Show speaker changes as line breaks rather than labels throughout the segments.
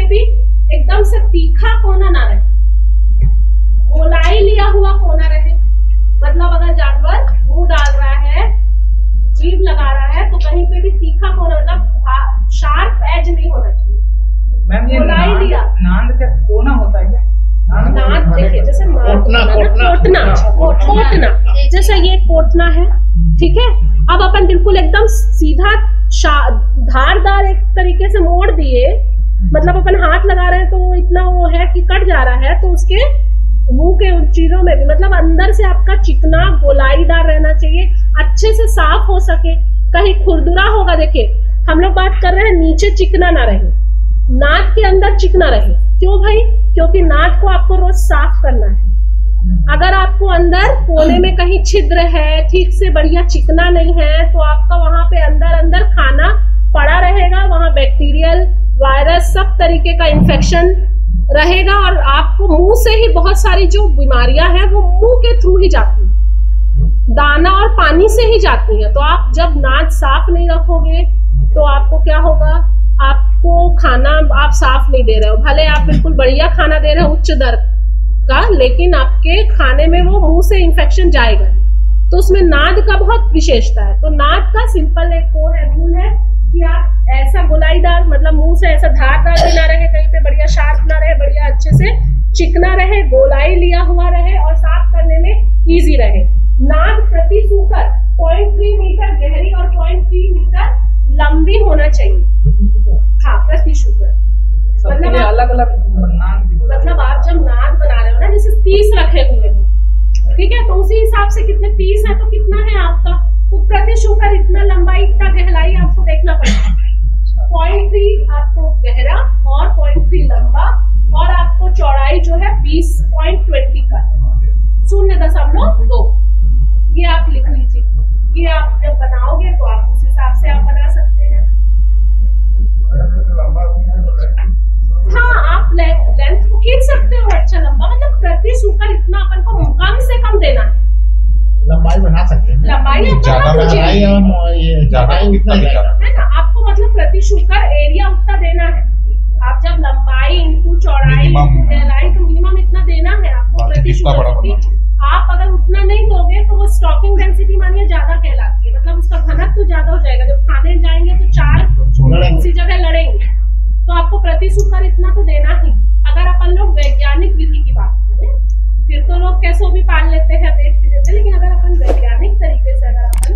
भी एकदम से तीखा कोना ना रहे, गोलाई लिया हुआ कोना रहे। मतलब अगर जानवर मुंह डाल रहा है, जीभ लगा रहा है, तो कहीं पे भी तीखा कोना, मतलब शार्प एज नहीं होना चाहिए।
मैम ये नांद क्या कोना होता है क्या?
नाद देखिए जैसे कोटना, जैसे ये कोटना है, ठीक है। अब अपन बिल्कुल एकदम सीधा धारदार एक तरीके से मोड़ दिए, मतलब अपन हाथ लगा रहे हैं तो इतना वो है कि कट जा रहा है, तो उसके मुंह के उन चीजों में भी मतलब अंदर से आपका चिकना गोलाईदार रहना चाहिए, अच्छे से साफ हो सके। कहीं खुरदुरा होगा, देखिए हम लोग बात कर रहे हैं नीचे चिकना ना रहे, नाद के अंदर चिकना रहे। क्यों भाई? क्योंकि नाद को आपको रोज साफ करना है। अगर आपको अंदर कोने में कहीं छिद्र है, ठीक से बढ़िया चिकना नहीं है, तो आपका वहां पे अंदर खाना पड़ा रहेगा, वहां बैक्टीरियल, वायरस, सब तरीके का इन्फेक्शन रहेगा, और आपको मुंह से ही बहुत सारी जो बीमारियां हैं वो मुंह के थ्रू ही जाती है, दाना और पानी से ही जाती है। तो आप जब नाद साफ नहीं रखोगे तो आपको क्या होगा, आपको खाना आप साफ नहीं दे रहे हो, भले आप बिल्कुल बढ़िया खाना दे रहे हो उच्च दर का, लेकिन आपके खाने में वो मुंह से इन्फेक्शन जाएगा। तो उसमें नाद का बहुत विशेषता है। तो नाद का सिंपल एक वो है, रूल है कि आप ऐसा गोलाईदार, मतलब मुंह से ऐसा धारदार भी ना रहे, कहीं पे बढ़िया शार्प ना रहे, बढ़िया अच्छे से चिकना रहे, गोलाई लिया हुआ रहे और साफ करने में इजी रहे। नाद प्रति सूकर 0.3 मीटर गहरी और 0.3 मीटर लंबी होना चाहिए। हाँ, प्रति सूकर मतलब
अलग अलग नाद,
मतलब आप जब नाद बना रहे हो ना, जैसे 30 रखे हुए हैं, ठीक है, तो उसी हिसाब से कितने 30 है तो कितना है आपका, तो प्रति सूकर इतना लंबाई, इतना गहराई आपको देखना पड़ेगा। 0.3 आपको गहरा और 0.3 लंबा, और आपको चौड़ाई जो है 20.20 का 0.2। ये आप लिख लीजिए, ये आप जब बनाओगे तो आप उस हिसाब से आप बना सकते हैं। हाँ, आप लेंथ को खींच सकते हो अच्छा लंबा, मतलब प्रति सूकर इतना अपन को कम से कम देना है।
लंबाई बना सकते हैं,
लंबाई
ज्यादा बनाई ये ज्यादा
है ना, आपको मतलब प्रति सूकर एरिया उतना देना है। आप जब लंबाई इंटू चौड़ाई इंटू गहराई, तो मिनिमम इतना देना है आपको प्रति सूकर। आप अगर उतना नहीं दोगे तो वो स्टॉकिंग डेंसिटी मानिए ज्यादा कहलाती है, मतलब उसका घनत्व तो ज्यादा हो जाएगा। जब खाने जाएंगे तो 4 उसी जगह लड़ेंगे, तो आपको प्रति सूकर इतना तो देना ही। अगर अपन लोग वैज्ञानिक विधि की बात करें, फिर तो लोग कैसों भी पाल लेते हैं, बेच भी देते हैं, लेकिन अगर अपन वैज्ञानिक तरीके से अगर अपन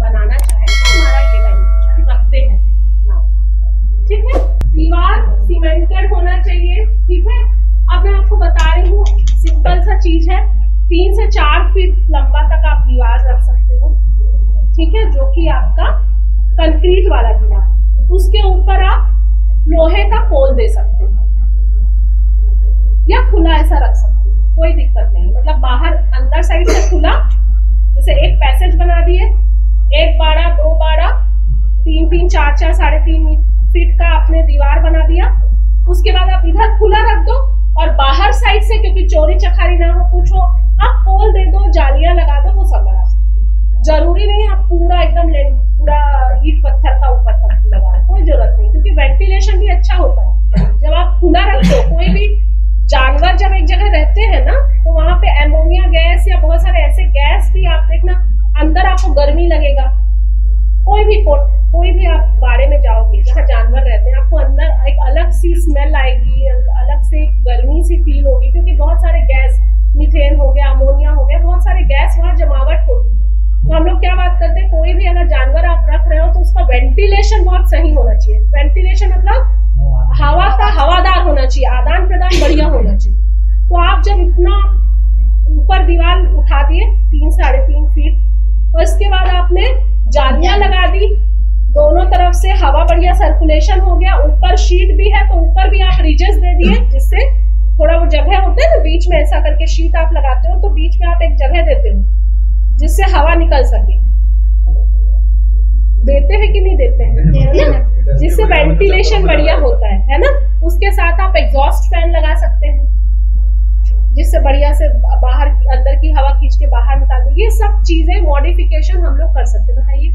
बनाना चाहें तो हमारा ये लाइन रखते हैं, ठीक है। दीवार सीमेंटेड होना चाहिए, ठीक है। अब मैं आपको बता रही हूँ, सिंपल सा चीज है, 3 से 4 फीट लंबा तक आप दीवार रख सकते हो, ठीक है, जो कि आपका कंक्रीट वाला दीवार। उसके ऊपर आप लोहे का पोल दे सकते हो या खुला ऐसा रख सकते हो, कोई दिक्कत नहीं। मतलब बाहर अंदर साइड से खुला, जैसे एक पैसेज बना दिए, 1 बाड़ा 2 बाड़ा 3-3 4-4 3.5 फीट का आपने दीवार बना दिया। उसके बाद आप इधर खुला रख दो, और बाहर साइड से, क्योंकि चोरी चखारी ना हो कुछ हो, आप पोल दे दो, जालियां लगा दो, वो सब लगा सकते। जरूरी नहीं आप पूरा एकदम पूरा ईट पत्थर का ऊपर तक लगा, कोई जरूरत नहीं, क्योंकि वेंटिलेशन भी अच्छा होता है जब आप खुला रखते हो। कोई भी जानवर जब एक जगह रहते हैं ना, तो वहां पे एमोनिया गैस या बहुत सारे ऐसे गैस भी आप देखना, अंदर आपको गर्मी लगेगा। कोई भी आप बाड़े में जाओगे जहाँ जानवर रहते हैं, आपको अंदर एक अलग सी स्मेल आएगी, अलग से गर्मी सी फील होगी, क्योंकि बहुत सारे गैस, मीथेन हो गया, अमोनिया हो गया, बहुत सारे गैस वहाँ जमावट होगी। तो हम लोग क्या बात करते हैं, कोई भी अगर जानवर आप रख रहे हो तो उसका वेंटिलेशन बहुत सही होना चाहिए। वेंटिलेशन मतलब हवा का हवादार होना चाहिए, आदान प्रदान बढ़िया होना चाहिए। तो आप जब इतना ऊपर दीवार उठा दिए 3-3.5 फीट, और इसके बाद आपने जालियां लगा दी, दोनों तरफ से हवा बढ़िया सर्कुलेशन हो गया, ऊपर शीट भी है तो ऊपर भी आप रिजेस दे दिए, जिससे थोड़ा वो जगह होते हैं ना बीच में, ऐसा करके शीट आप लगाते हो तो बीच में आप एक जगह देते हो जिससे हवा निकल सके। देते हैं कि नहीं देते हैं, है ना, जिससे वेंटिलेशन बढ़िया होता है ना। उसके साथ आप एग्जॉस्ट फैन लगा सकते हैं, जिससे बढ़िया से बाहर अंदर की हवा खींच के बाहर निकाल दे। ये सब चीजें मॉडिफिकेशन हम लोग कर सकते हैं। बताइए।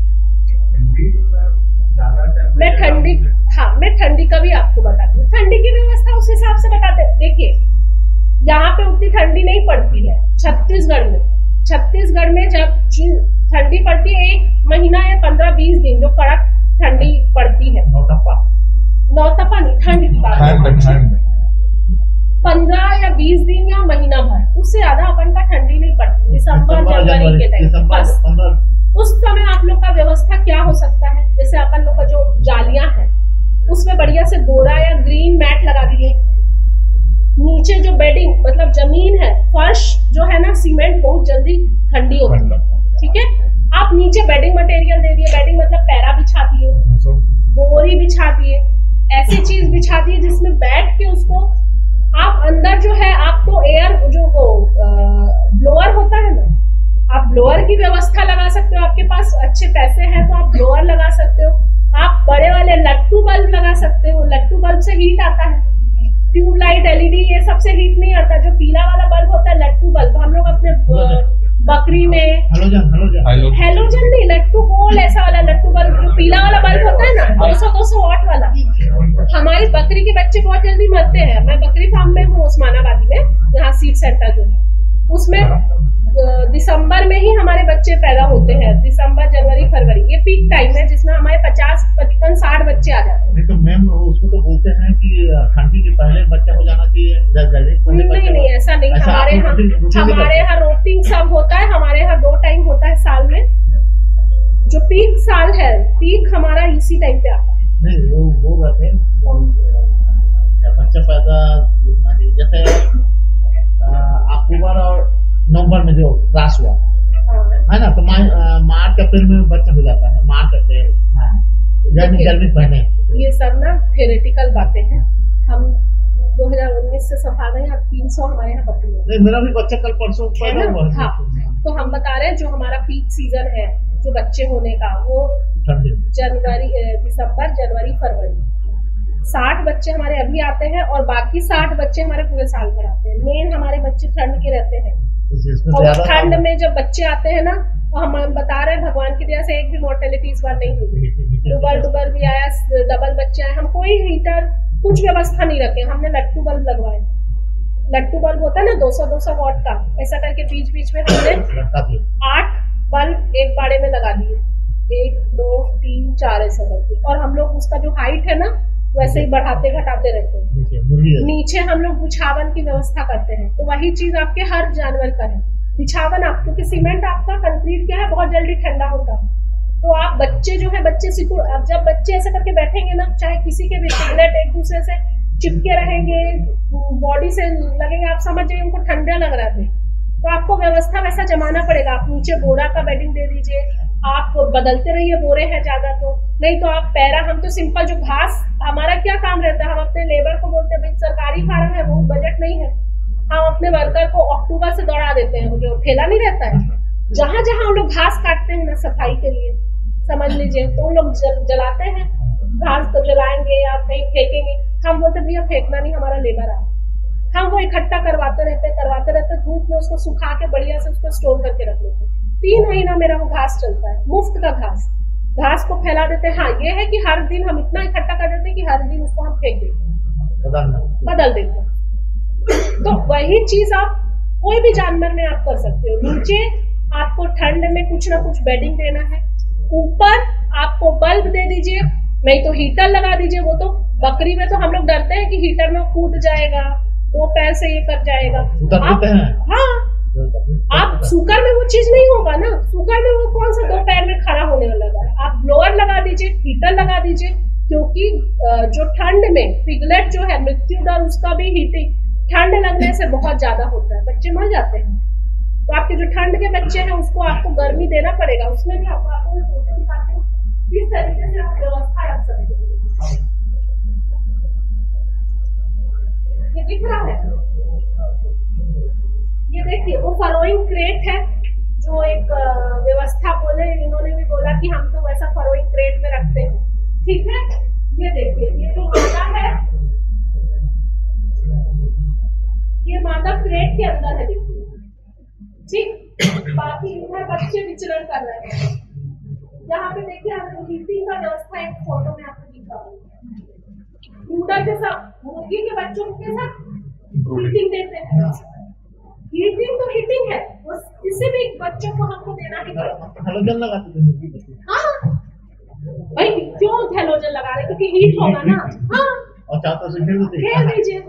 मैं ठंडी, हाँ, मैं ठंडी का भी आपको बताती हूँ। ठंडी की व्यवस्था उस हिसाब से बताते। देखिए, यहाँ पे उतनी ठंडी नहीं पड़ती है छत्तीसगढ़ में जब ठंडी पड़ती है 1 महीना या 15-20 दिन जो कड़क ठंडी पड़ती है, नौतपा नहीं, ठंड की बात, 15 या 20 दिन या महीना भर, उससे ज्यादा अपन का ठंडी नहीं पड़ती। दिसंबर जनवरी के टाइम बस उस समय आप लोग का व्यवस्था क्या हो सकता है, जैसे अपन लोग का जो जालियां हैं उसमें बढ़िया से बोरा या ग्रीन मैट लगा दिए। नीचे जो बेडिंग मतलब जमीन है, फर्श जो है ना, सीमेंट बहुत जल्दी ठंडी होती है, ठीक है। आप नीचे बेडिंग मटेरियल दे दिए, बेडिंग मतलब पैरा बिछा दिए, बोरी बिछा दिए, ऐसी चीज बिछा दिए जिसमें बैठ के उसको आप अंदर जो है, आप तो एयर जो वो ब्लोअर होता है ना, आप ब्लोअर की व्यवस्था लगा सकते हो। आपके पास अच्छे पैसे हैं तो आप ब्लोअर लगा सकते हो। आप बड़े वाले लट्टू बल्ब लगा सकते हो, लट्टू बल्ब से हीट आता है। ट्यूबलाइट, एलईडी ये सबसे हीट नहीं आता। जो पीला वाला बल्ब होता है लट्टू बल्ब, हम लोग अपने बकरी में हेलोजन नहीं, लट्टू गोल ऐसा वाला लट्टू बल्ब, जो पीला वाला बल्ब होता है ना, 200 वाट वाला। हमारी बकरी के बच्चे बहुत जल्दी मरते हैं। मैं बकरी फार्म में हूँ उस्मानाबादी में, यहाँ सीड सेंटर जो है, उसमें दिसंबर में ही हमारे बच्चे पैदा होते हैं। दिसंबर, जनवरी, फरवरी ये पीक टाइम है जिसमें हमारे 50, 55, 60 बच्चे आ जाते हैं।
नहीं तो मैम उसको तो बोलते हैं कि ठंडी के पहले बच्चा हो जाना चाहिए।
नहीं, ऐसा नहीं। हमारे यहाँ रोटिंग सब होता है। हमारे यहाँ 2 टाइम होता है साल में। जो पीक साल है, पीक हमारा इसी टाइम पे आता है।
नहीं वो बात है, बच्चा पैदा जैसे अक्टूबर और नवंबर में जो क्लास हुआ है ना, तो मार्च अप्रैल में बच्चा हो जाता है। मार्च अप्रैल, गर्मी पहले।
ये सब ना थ्योरेटिकल बातें हैं। हम 2019 से संभाल रहे हैं। 300 हमारे यहाँ बकरी है।
मेरा भी बच्चा कल परसों पैदा हुआ।
हाँ, तो हम बता रहे हैं जो हमारा पीक सीजन है जो बच्चे होने का, वो जनवरी, दिसंबर, जनवरी, फरवरी। 60 बच्चे हमारे अभी आते हैं और बाकी 60 बच्चे हमारे पूरे साल भर आते हैं। मेन हमारे बच्चे ठंड के रहते हैं। और ठंड में जब बच्चे आते हैं ना, तो हम बता रहे हैं भगवान की दया से एक भी मोर्टेलिटी इस बार नहीं हुई। डुबर भी आया, डबल बच्चे आए। हम कोई हीटर कुछ व्यवस्था नहीं रखे। हमने लट्टू बल्ब लगवाए। लट्टू बल्ब होता है ना 200 वाट का, ऐसा करके बीच बीच में हमने 8 बल्ब एक बाड़े में लगा दिए। 1, 2, 3, 4 ऐसा करके। और हम लोग उसका जो हाइट है ना वैसे ही बढ़ाते घटाते रहते हैं। नीचे हम लोग बिछावन की व्यवस्था करते हैं। तो वही चीज आपके हर जानवर का है। बिछावन आप, क्योंकि सीमेंट आपका कंक्रीट क्या है, बहुत जल्दी ठंडा होता है। तो आप बच्चे जो है, बच्चे सिकुड़, अब जब बच्चे ऐसे करके बैठेंगे ना, चाहे किसी के भी सिगरेट एक दूसरे से चिपके रहेंगे, बॉडी से लगेंगे, आप समझ जाइए उनको ठंडा लग रहा है। तो आपको व्यवस्था वैसा जमाना पड़ेगा। आप नीचे बोरा का बेडिंग दे दीजिए, आप बदलते रहिए। बोरे हैं ज्यादा तो नहीं, तो आप पैरा, हम तो सिंपल जो घास, हमारा क्या काम रहता है, हम अपने लेबर को बोलते हैं भाई सरकारी फार्म है, वो बजट नहीं है, हम अपने वर्कर को अक्टूबर से दौड़ा देते हैं। जो ठेला नहीं रहता है, जहां जहां हम लोग घास काटते हैं ना सफाई के लिए, समझ लीजिए, तो उन लोग जलाते हैं घास, तो जलाएंगे या कहीं फेंकेंगे। हम बोलते भैया फेंकना नहीं, हमारा लेबर है। हम वो इकट्ठा करवाते रहते धूप में उसको सुखा के बढ़िया से उसको स्टोर करके रख लेते हैं। 3 महीना मेरा वो घास चलता है, मुफ्त का घास को फैला देते हैं। हाँ, ये है कि हर दिन हम इतना इकट्ठा कर देते हैं कि हर दिन उसको हम फेंक देते हैं, बदल देते हैं। तो वही चीज आप कोई भी जानवर में आप कर सकते हो। नीचे आपको ठंड में कुछ ना कुछ बेडिंग देना है, ऊपर आपको बल्ब दे दीजिए, नहीं तो हीटर लगा दीजिए। वो तो बकरी में तो हम लोग डरते हैं कि हीटर में कूद जाएगा, 2 पैर से ये कर जाएगा। हाँ, आप सुकर में वो चीज नहीं होगा ना। सुकर में वो कौन सा 2 पैर में खड़ा होने वाला है। आप ब्लोअर लगा दीजिए, हीटर लगा दीजिए, क्योंकि जो ठंड में पिगलेट जो है, मृत्यु दर उसका भी हीटिंग ठंड लगने से बहुत ज्यादा होता है, बच्चे मर जाते हैं। तो आपके जो ठंड के बच्चे हैं उसको आपको गर्मी देना पड़ेगा। उसमें भी आपको किस तरीके से आप व्यवस्था रख सकते हैं। ये दिख रहा है, ये देखिए वो फरोइंग क्रेट है, जो एक व्यवस्था बोले, इन्होंने भी बोला कि हम तो वैसा फरोइंग क्रेट में रखते हैं, ठीक है। ये देखिए, ये जो मादा है, ये मादा क्रेट के अंदर है, देखिए, ठीक। बाकी इधर बच्चे विचरण कर रहे हैं। यहाँ पे देखिए, हम हीटिंग का व्यवस्था एक फोटो में आपको दिखा रही है। कूलर जैसा मुर्गी के बच्चों को कैसा हीटिंग देते हैं, हीटिंग तो हीटिंग है, वो किसी भी बच्चों को हमको देना ही पड़ेगा।
हेलोजन लगाते थे।
हाँ भाई क्यों हेलोजन लगा रहे, क्योंकि हीट होगा ना। हाँ
और चाहते से
खेल दीजिए।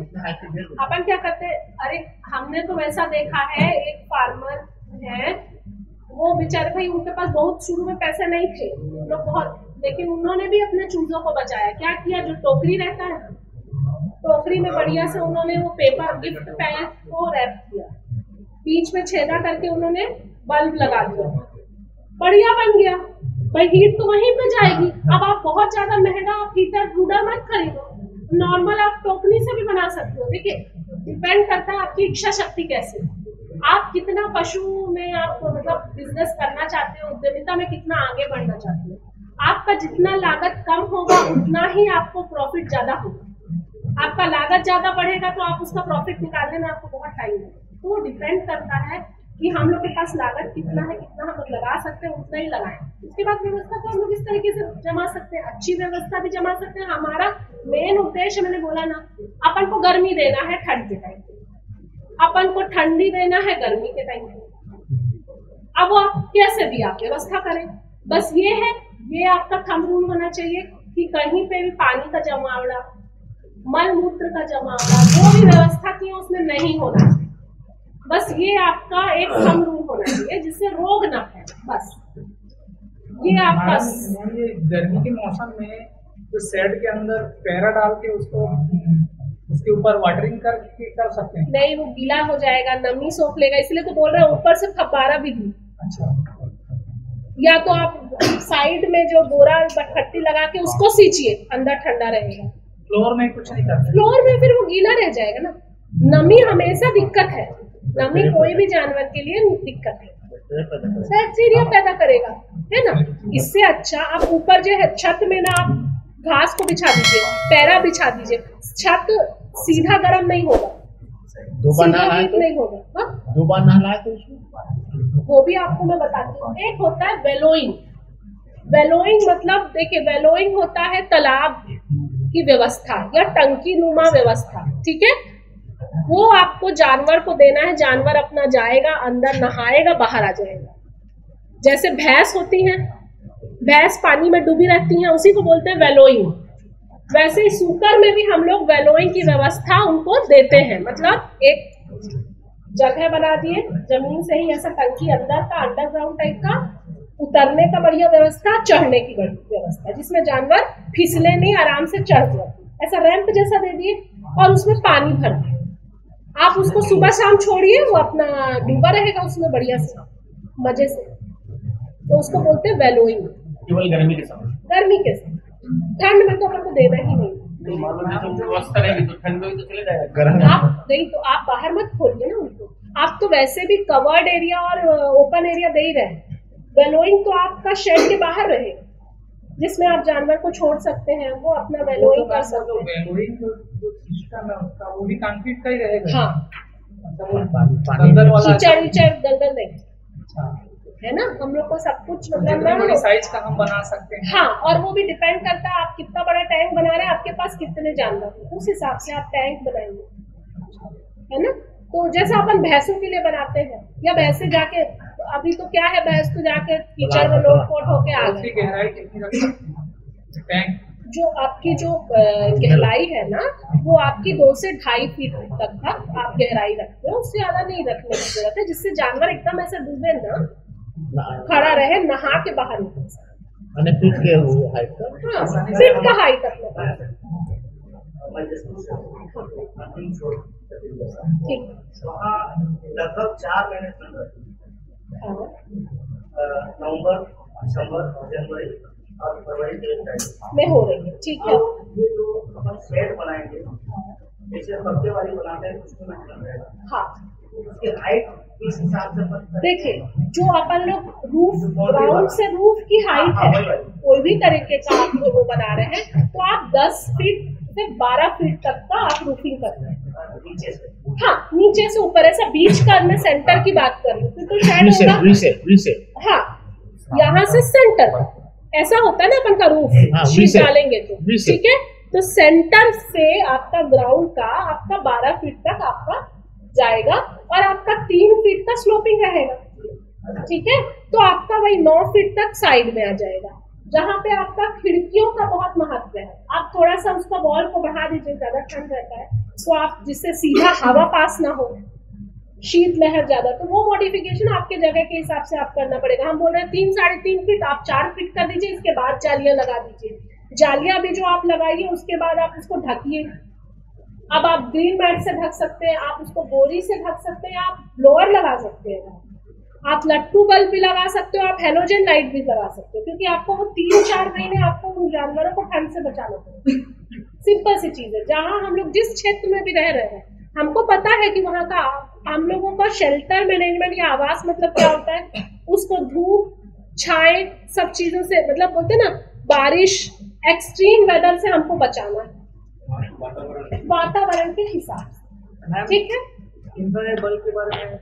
अपन क्या करते, अरे हमने तो वैसा देखा है, एक फार्मर है वो बेचारे भाई उनके पास बहुत शुरू में पैसे नहीं थे लोग बहुत, लेकिन उन्होंने भी अपने चूजों को बचाया। क्या किया, जो टोकरी रहता है टोकरी में बढ़िया से उन्होंने वो पेपर गिफ्ट पैक को रैप किया, बीच में छेदा करके उन्होंने बल्ब लगा दिया, बढ़िया बन गया। भाई हीट तो वहीं पे जाएगी। अब आप बहुत ज्यादा महंगा आप हीटर ब्रूडर मत खरीदो, नॉर्मल आप टोकरी से भी बना सकते हो। देखिए डिपेंड करता है आपकी इच्छा शक्ति कैसे, आप कितना पशु में आप मतलब बिजनेस करना चाहते हो, उद्यमिता में कितना आगे बढ़ना चाहते हो। आपका जितना लागत कम होगा उतना ही आपको प्रॉफिट ज्यादा होगा। आपका लागत ज्यादा बढ़ेगा तो आप उसका प्रॉफिट निकालने में आपको बहुत टाइम लगेगा। तो डिपेंड करता है कि हम लोग के पास लागत कितना है, कितना हम लोग लगा सकते हैं उतना ही लगाएं। उसके बाद व्यवस्था को हम लोग इस तरीके से जमा सकते हैं, अच्छी व्यवस्था भी जमा सकते हैं। हमारा मेन उद्देश्य मैंने बोला ना, अपन को गर्मी देना है ठंड के टाइम, अपन को ठंडी देना है गर्मी के टाइम। अब वो आप कैसे भी आप व्यवस्था करें, बस ये है, ये आपका थंब रूल होना चाहिए कि कहीं पे भी पानी का जमावड़ा, मल मूत्र का जमावड़ा, जो भी व्यवस्था की है उसमें नहीं होना चाहिए। बस ये आपका एक थंब रूल होना चाहिए जिससे रोग ना फैले, बस ये आपका।
ये गर्मी के मौसम में जो शेड के अंदर पैरा डाल के उसको उसके ऊपर वाटरिंग कर सकते हैं?
नहीं, वो गीला हो जाएगा, नमी सोख लेगा, इसलिए तो बोल रहे हैं ऊपर से फब्बारा भी दी।
अच्छा,
या तो आप साइड में जो बोरा बटखट्टी लगा के उसको सींचिए, अंदर ठंडा रहेगा।
फ्लोर में कुछ नहीं करते?
फ्लोर में फिर वो गीला रह जाएगा ना। नमी हमेशा दिक्कत है, नमी कोई भी जानवर के लिए दिक्कत है, बैक्टीरिया पैदा करेगा, है ना। इससे अच्छा आप ऊपर जो है छत में ना आप घास को बिछा दीजिए, पैरा बिछा दीजिए, छत सीधा गर्म नहीं होगा, नहीं होगा।
दो बार नहलाए तो
वो भी आपको मैं बताती हूँ। एक होता है वेलोइंग, वेलोइंग मतलब देखिए, वेलोइंग होता है तालाब की व्यवस्था या टंकी नुमा व्यवस्था, ठीक है। वो आपको जानवर को देना है, जानवर अपना जाएगा अंदर नहाएगा, बाहर आ जाएगा। जैसे भैंस होती हैं, भैंस पानी में डूबी रहती हैं, उसी को बोलते हैं वेलोइंग। वैसे ही सूकर में भी हम लोग वेलोइंग की व्यवस्था उनको देते हैं, मतलब एक जगह बना दिए जमीन से ही ऐसा टंकी अंदर का, अंडरग्राउंड टाइप का, उतरने का बढ़िया व्यवस्था, चढ़ने की व्यवस्था, जिसमें जानवर फिसले नहीं, आराम से चढ़ जाए, ऐसा रैंप जैसा दे दिए और उसमें पानी भर दिए। आप उसको सुबह शाम छोड़िए, वो अपना डूबा रहेगा उसमें बढ़िया से मजे से। तो उसको बोलते हैं वेलोइंग।
केवल गर्मी के समय?
गर्मी के समय, ठंड में तो अपन को देना ही नहीं।
व्यवस्था रहेगी तो ठंड में भी तो चले जाएगा।
आप नहीं तो आप बाहर मत खोलिए ना उनको, आप तो वैसे भी कवर्ड एरिया और ओपन एरिया दे ही रहे हैं। वेलोइंग तो आपका शेड के बाहर रहेगा, जिसमें आप जानवर को छोड़ सकते हैं, वो अपना वेलोइंग कर सकते हैं।
वेलोइंग जो सिस्टम है उसका, वो भी कंक्रीट का ही रहेगा?
हाँ,
दलदल वाला
दलदल नहीं है ना। हम लोग को सब कुछ मतलब
साइज का हम बना सकते हैं।
हाँ, और वो भी डिपेंड करता है आप कितना बड़ा टैंक बना रहे हैं, आपके पास कितने जानवर, उस हिसाब से आप टैंक बनाएंगे, है ना। तो जैसा अपन भैंसों के लिए बनाते हैं, या भैंसे जाके, अभी तो क्या है, भैंस तो जाके कीचड़ में लोट-पोट होके आ गई।
गहराई कितनी रख सकते हैं टैंक?
जो आपकी जो गहराई है ना, वो आपकी 2 से 2.5 फीट तक का आप गहराई रखते हो, उससे ज्यादा नहीं रखने की जरूरत है, जिससे जानवर एकदम ऐसे डूबे ना, खड़ा रहे, नहा के बाहर निकल सके।
फीट के हाइट का,
हाँ, फीट का हाइट अपने ठीक।
लगभग 4 महीने नवंबर, दिसंबर, जनवरी और फरवरी
में हो रही है, ठीक है।
ये जो अपन शेड बनाएंगे, जैसे पत्ते वाली बनाते हैं उसमें मतलब रहेगा।
हाँ,
उसकी हाइट इस हिसाब से
देखिए, जो अपन लोग रूफ, ग्राउंड से रूफ की हाइट है, कोई भी तरीके का आप जो वो बना रहे हैं, तो आप 10 फीट से 12 फीट तक का आप रूफिंग कर रहे हैं
नीचे से।
हाँ, नीचे से ऊपर, ऐसा बीच का मैं सेंटर की बात कर रही हूँ, तो शायद होगा। हाँ, यहाँ से सेंटर ऐसा होता है ना अपन का रूफ, शीट डालेंगे तो, ठीक है। तो सेंटर से आपका ग्राउंड का आपका 12 फीट तक आपका जाएगा और आपका 3 फीट का स्लोपिंग रहेगा, ठीक है। तो आपका वही 9 फीट तक साइड में आ जाएगा, जहाँ पे आपका खिड़कियों का बहुत महत्व है। आप थोड़ा सा उसका वॉल को बढ़ा दीजिए, ज्यादा ठंड रहता है तो आप जिससे सीधा हवा पास ना हो, शीत लहर ज्यादा, तो वो मॉडिफिकेशन आपके जगह के हिसाब से आप करना पड़ेगा। हम बोल रहे हैं 3 साढ़े 3 फीट, आप 4 फीट कर दीजिए, इसके बाद जालियां लगा दीजिए। जालियां भी जो आप लगाइए उसके बाद आप उसको ढकिए। अब आप ग्रीन मैट से ढक सकते हैं, आप उसको बोरी से ढक सकते हैं, आप ब्लोअर लगा सकते हैं, आप लट्टू बल्ब भी लगा सकते हो, आप हेलोजन लाइट भी लगा सकते हो, क्योंकि आपको वो 3-4 महीने आपको उन जानवरों को ठंड से बचाना पड़ेगा। सिंपल सी चीज है। जहाँ हम लोग जिस क्षेत्र में भी रह रहे हैं, हमको पता है कि वहाँ का हम लोगों का शेल्टर मैनेजमेंट या आवास मतलब क्या होता है, उसको धूप छाए सब चीजों से, मतलब बोलते हैं ना, बारिश एक्सट्रीम वेदर से हमको बचाना है वातावरण के हिसाब से, ठीक है।
इंफ्रारेड बल्ब के बारे में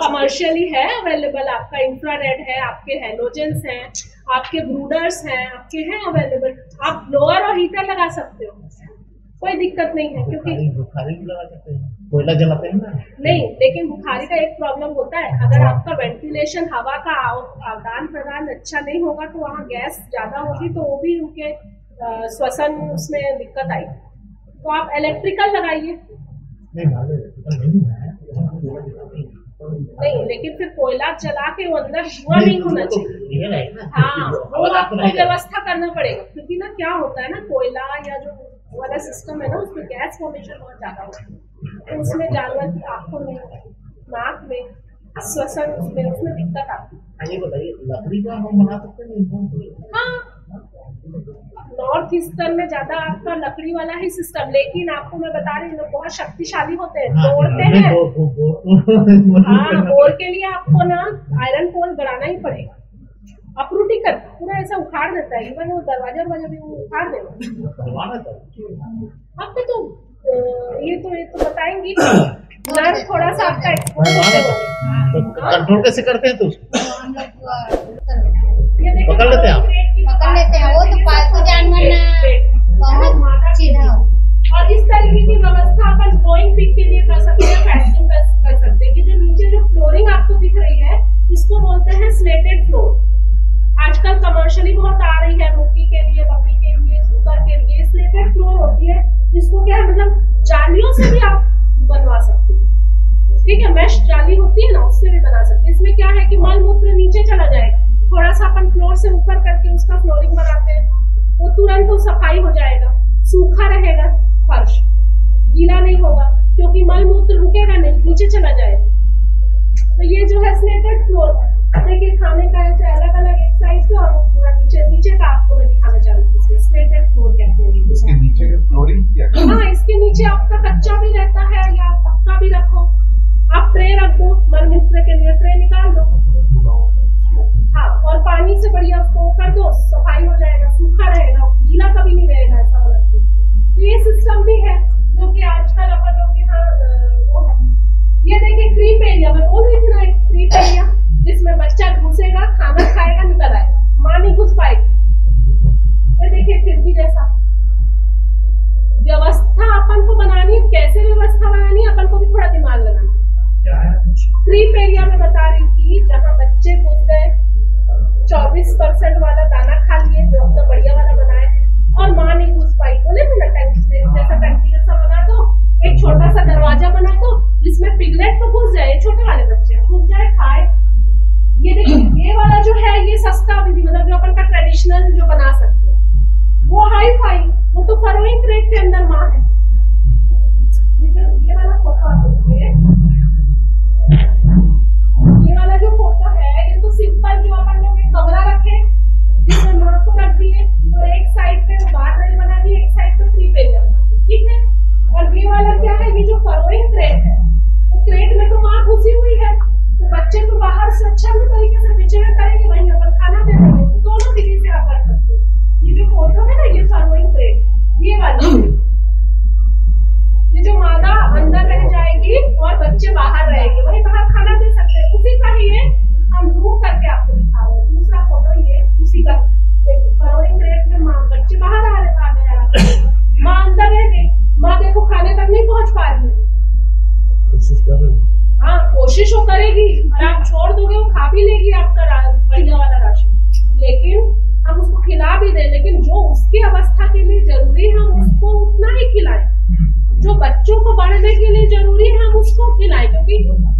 कमर्शियली है अवेलेबल, आपका इंफ्रारेड है, आपके हेलोजेंस हैं, आपके ब्रूडर्स हैं, आपके हैं अवेलेबल। आप ब्लोअर और हीटर लगा सकते हो, कोई दिक्कत नहीं है, क्योंकि
बुखारी भी लगा सकते हैं, कोयला जलाते हैं ना।
नहीं, लेकिन बुखारी का एक प्रॉब्लम होता है, अगर आपका वेंटिलेशन हवा का आदान प्रदान अच्छा नहीं होगा तो वहाँ गैस ज्यादा होगी, तो वो भी उनके श्वसन उसमें दिक्कत आएगी। तो आप इलेक्ट्रिकल लगाइए। नहीं, लेकिन फिर कोयला जला के वो अंदर धुआं नहीं होना चाहिए। हाँ, वो आपको व्यवस्था करना पड़ेगा, क्योंकि ना क्या होता है ना, कोयला या जो वाला सिस्टम है ना, उसमें गैस फॉर्मेशन बहुत ज्यादा होता है, तो उसमें जानवर की आंखों में, नाक में, श्वसन उसमें दिक्कत आती है।
ये बताइए, लकड़ी का हम बना सकते हैं?
हाँ, नॉर्थ ईस्टर्न में ज्यादा आपका लकड़ी वाला ही सिस्टम, लेकिन आपको मैं बता रही हूँ बहुत शक्तिशाली होते हैं, तोड़ते हैं। हाँ, बोर के लिए आपको ना आयरन पोल गड़ाना ही पड़ेगा, अपरूट ही करता, पूरा ऐसा उखाड़ देता है, इवन वो दरवाजा भी वो उखाड़ देगा। आपको तो ये तो बताएंगी थोड़ा सा आपका
कंट्रोल कैसे करते हैं? तो
पकड़ लेते
हैं वो तो पालतू जानवर ना बहुत सीधा हो।
और इस तरीके की व्यवस्था अपन ग्रोइंग पिग के लिए कर सकते हैं, फैटनिंग कर सकते हैं। कि जो नीचे जो फ्लोरिंग आपको दिख रही है, इसको बोलते हैं स्लेटेड फ्लोर। आजकल कमर्शियली बहुत आ रही है, मुर्गी के लिए, बकरी के लिए, सुअर के लिए स्लेटेड फ्लोर होती है। इसको क्या है, मतलब जालियों से भी आप बनवा सकते हैं, ठीक है, मैश जाली होती है ना, उससे भी बना सकते हैं। इसमें क्या है कि मल मूत्र नीचे चला जाएगा, थोड़ा सा अपन फ्लोर से ऊपर करके उसका फ्लोरिंग बनाते हैं, वो तुरंत तो सफाई हो जाएगा, सूखा रहेगा फर्श, गीला नहीं होगा, क्योंकि मल मूत्र रुकेगा नहीं, नीचे चला जाएगा। तो ये जो है स्लेटेड फ्लोर, देखिए खाने का ऐसे अलग अलग एक साइड पे, और पूरा नीचे का आपको मैं दिखाना चाहूँगी। स्लेटेड फ्लोर कहते हैं इसके नीचे फ्लोरिंग किया। हाँ, इसके नीचे आपका कच्चा भी रहता है या पक्का भी रखो, आप ट्रे रख दो, मल मूत्र के लिए ट्रे निकाल दो, हाँ, और पानी से बढ़िया उसको कर दो, सफाई हो जाएगा, सूखा रहेगा, गीला कभी नहीं रहेगा, ऐसा वाला। तो ये सिस्टम भी है जो कि आजकल अपन लोग के यहाँ वो है। ये देखिए क्रीप एरिया, मैं बोल रही थी ना, क्रीप एरिया जिसमें बच्चा घुसेगा, खाना खाएगा, निकल आएगा, माँ नहीं घुस पाएगी। ये देखिए फिर भी जैसा व्यवस्था अपन को बनानी है, कैसे व्यवस्था बनानी है, अपन को भी थोड़ा दिमाग लगाना है। क्रीप एरिया में बता रही थी, जहाँ बच्चे घुस गए, 24% वाला दाना खा लिए जो अपना बढ़िया वाला बनाए, और माँ नहीं घुस पाई, बोले ना जैसा टंकी जैसा बना दो, एक छोटा सा दरवाजा बना दो जिसमें पिगलेट तो घुस जाए, छोटे वाले बच्चे घुस जाए, खाए। ये देखिए, ये वाला जो है ये सस्ता विधि, मतलब जो अपन का ट्रेडिशनल जो बना सकते हैं, वो हाई फाई, वो तो फरोइंग क्रेट के अंदर माँ है। ये वाला फोटो आप देखिए, ये वाला जो फोटो है, ये तो सिंपल जो अपन लोग एक कमरा रखे हाँ, कोशिश वो करेगी और आप छोड़ दोगे वो खा भी लेगी आपका बढ़िया वाला राशन, लेकिन हम उसको खिला भी दें, लेकिन जो उसकी अवस्था के लिए जरूरी है हम उसको उतना ही खिलाएं, जो बच्चों को बढ़ने के लिए जरूरी है हम उसको खिलाएं, क्योंकि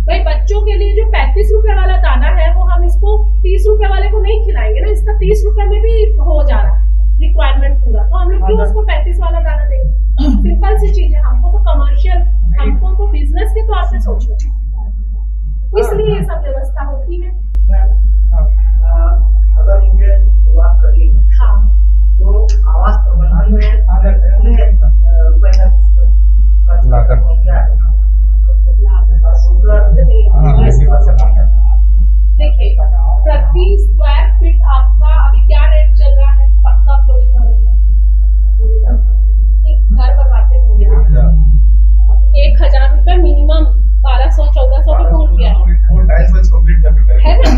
भाई बच्चों के लिए जो 35 रुपए वाला दाना है वो हम इसको 30 रुपए वाले को नहीं खिलाएंगे ना, इसका 30 रुपए में भी हो जा रहा है रिक्वायरमेंट पूरा, तो हम लोग क्यों उसको 35 वाला दाना देंगे? सिंपल सी चीज है, हमको तो कमर्शियल, हमको तो बिजनेस के तौर पे सोचना, इसलिए ये सब व्यवस्था होती है।
अगर मुझे शुरुआत करनी है
हाँ,
तो आवास प्रबंधन में
देखिए प्रति स्क्वायर फीट आपका अभी क्या रेट चल रहा है पक्का फ्लोरिंग घर बनवाते होंगे 1000 रुपए मिनिमम, 1200-1400 पे पहुंच गया है ना।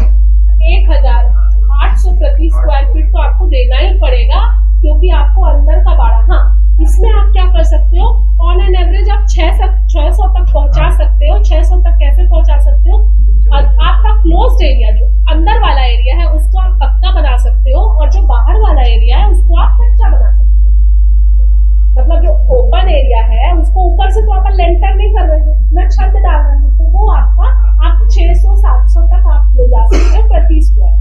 1800 प्रति स्क्वायर फीट तो आपको देना ही पड़ेगा, क्योंकि आपको अंदर का भाड़ा, हाँ इसमें आप क्या कर सकते हो, ऑन एन एवरेज आप 600 तक पहुंचा सकते हो। 600 तक कैसे पहुंचा सकते हो? आपका क्लोज्ड एरिया जो अंदर वाला एरिया है उसको आप पक्का बना सकते हो, और जो बाहर वाला एरिया है उसको आप कच्चा बना सकते हो। मतलब जो ओपन एरिया है उसको ऊपर से तो अपन लेंटर नहीं कर रहे हैं ना, छत डाल रहे हैं, तो वो आपका आप 600-700 तक आप ले जा सकते हो प्रति स्क्वायर,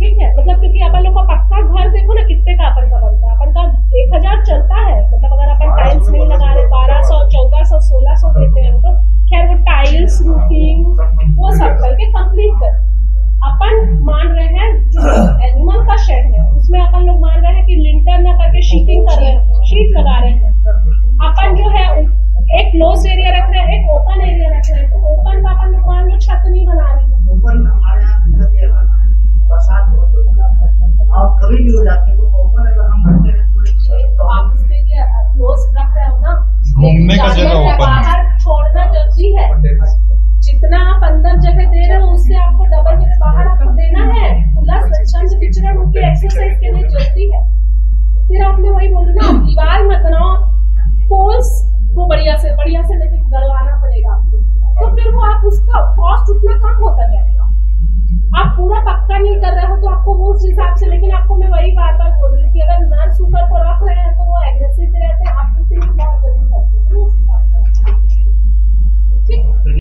ठीक है। मतलब क्योंकि अपन लोग का पक्का घर देखो ना कितने का अपन का बनता है, अपन का 1000 चलता है, मतलब अगर अपन टाइल्स नहीं लगा रहे 1200, 1400, 1600 देते हैं, तो खैर वो टाइल्स रूफिंग वो सब करके कंप्लीट कर, अपन मान रहे हैं जो एनिमल का शेड है उसमें अपन लोग मान रहे हैं कि लिंटर ना करके शीटिंग कर रहे हैं, शीट लगा रहे हैं। अपन जो है एक क्लोज एरिया रख रहे हैं, एक ओपन एरिया रख रहे हैं, तो ओपन का अपन लोग मान लो छत नहीं बना रहे हैं,
ओपन हमारे यहाँ बरसात और कभी भी हो जाती है, तो ओपन अगर हम करते हैं
तो आप उसके लिए क्लोज रख रहे हो ना,
घूमने का जगह ओपन
बाहर छोड़ना जरूरी है। जितना आप अंदर जगह दे रहे हो उससे आपको डबल जगह बाहर आपको देना है, खुला स्वच्छंद विचरण उनकी एक्सरसाइज के लिए जरूरी है। फिर आपने वही बोला ना, दीवार मत बनाओ, पोल्स को बढ़िया से लेके गड़वाना पड़ेगा आपको, तो फिर वो आप उसका कॉस्ट उतना कम